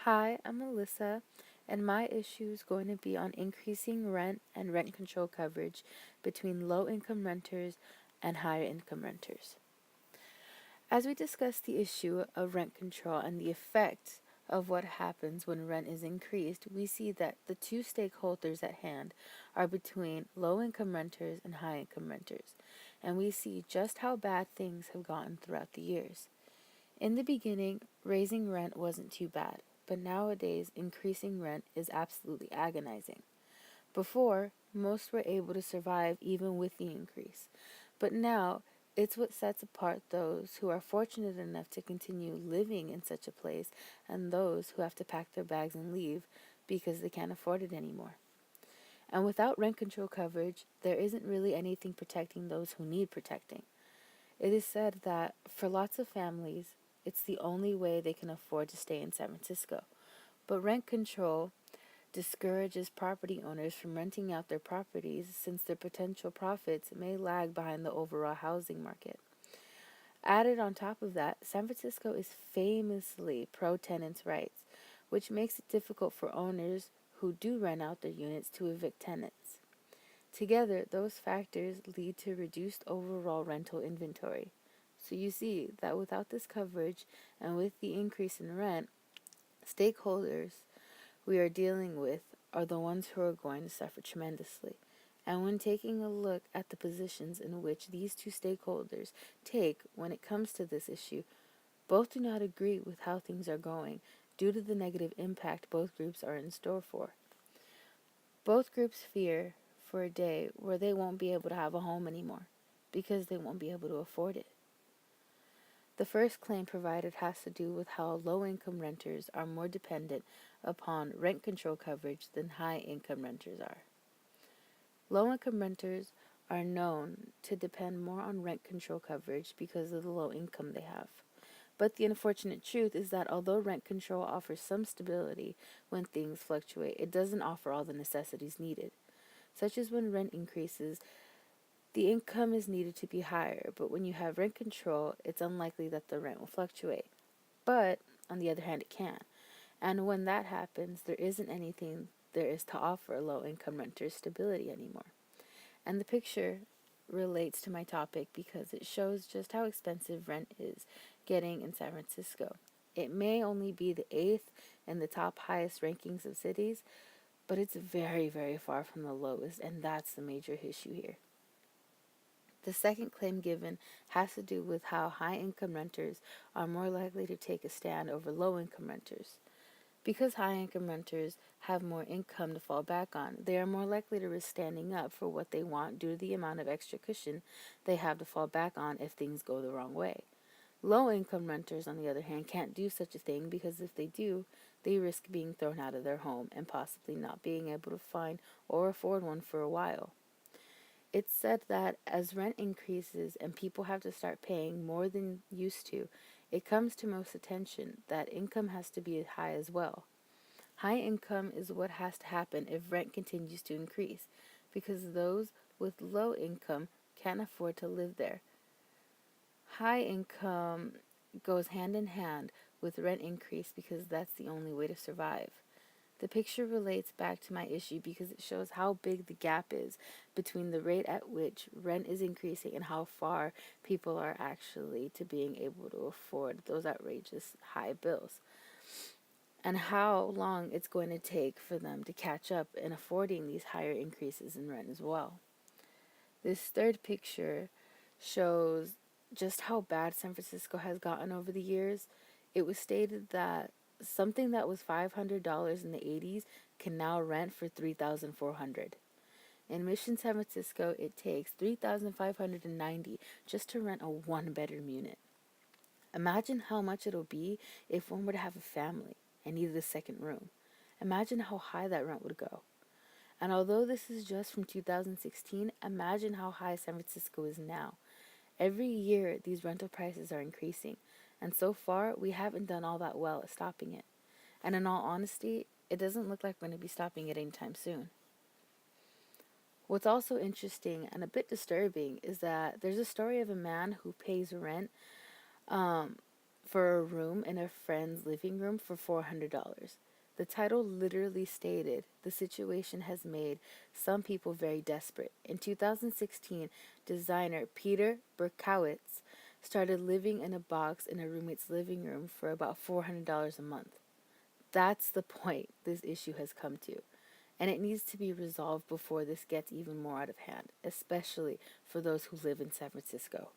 Hi, I'm Alyssa, and my issue is going to be on increasing rent and rent control coverage between low income renters and higher income renters. As we discuss the issue of rent control and the effect of what happens when rent is increased, we see that the two stakeholders at hand are between low income renters and high income renters, and we see just how bad things have gotten throughout the years. In the beginning, raising rent wasn't too bad, but nowadays, increasing rent is absolutely agonizing. Before, most were able to survive even with the increase, but now it's what sets apart those who are fortunate enough to continue living in such a place and those who have to pack their bags and leave because they can't afford it anymore. And without rent control coverage, there isn't really anything protecting those who need protecting. It is said that for lots of families, it's the only way they can afford to stay in San Francisco. But rent control discourages property owners from renting out their properties since their potential profits may lag behind the overall housing market. Added on top of that, San Francisco is famously pro tenants' rights, which makes it difficult for owners who do rent out their units to evict tenants. Together, those factors lead to reduced overall rental inventory. So you see that without this coverage and with the increase in rent, stakeholders we are dealing with are the ones who are going to suffer tremendously. And when taking a look at the positions in which these two stakeholders take when it comes to this issue, both do not agree with how things are going due to the negative impact both groups are in store for. Both groups fear for a day where they won't be able to have a home anymore because they won't be able to afford it. The first claim provided has to do with how low income renters are more dependent upon rent control coverage than high income renters are. Low income renters are known to depend more on rent control coverage because of the low income they have. But the unfortunate truth is that although rent control offers some stability when things fluctuate, it doesn't offer all the necessities needed, such as when rent increases. The income is needed to be higher, but when you have rent control, it's unlikely that the rent will fluctuate. But, on the other hand, it can. And when that happens, there isn't anything there is to offer low income renters stability anymore. And the picture relates to my topic because it shows just how expensive rent is getting in San Francisco. It may only be the eighth in the top highest rankings of cities, but it's very, very far from the lowest, and that's the major issue here. The second claim given has to do with how high income renters are more likely to take a stand over low income renters. Because high income renters have more income to fall back on, they are more likely to risk standing up for what they want due to the amount of extra cushion they have to fall back on if things go the wrong way. Low income renters, on the other hand, can't do such a thing because if they do, they risk being thrown out of their home and possibly not being able to find or afford one for a while. It's said that as rent increases and people have to start paying more than used to, it comes to most attention that income has to be high as well. High income is what has to happen if rent continues to increase, because those with low income can't afford to live there. High income goes hand in hand with rent increase because that's the only way to survive. The picture relates back to my issue because it shows how big the gap is between the rate at which rent is increasing and how far people are actually to being able to afford those outrageous high bills, and how long it's going to take for them to catch up in affording these higher increases in rent as well. This third picture shows just how bad San Francisco has gotten over the years. It was stated that something that was $500 in the 80s can now rent for $3,400. In Mission San Francisco, it takes $3,590 just to rent a one-bedroom unit. Imagine how much it'll be if one were to have a family and needed a second room. Imagine how high that rent would go. And although this is just from 2016, imagine how high San Francisco is now. Every year, these rental prices are increasing, and so far, we haven't done all that well at stopping it. And in all honesty, it doesn't look like we're going to be stopping it anytime soon. What's also interesting and a bit disturbing is that there's a story of a man who pays rent um, for a room in a friend's living room for $400. The title literally stated the situation has made some people very desperate. In 2016, designer Peter Berkowitz started living in a box in a roommate's living room for about $400 a month. That's the point this issue has come to. And it needs to be resolved before this gets even more out of hand, especially for those who live in San Francisco.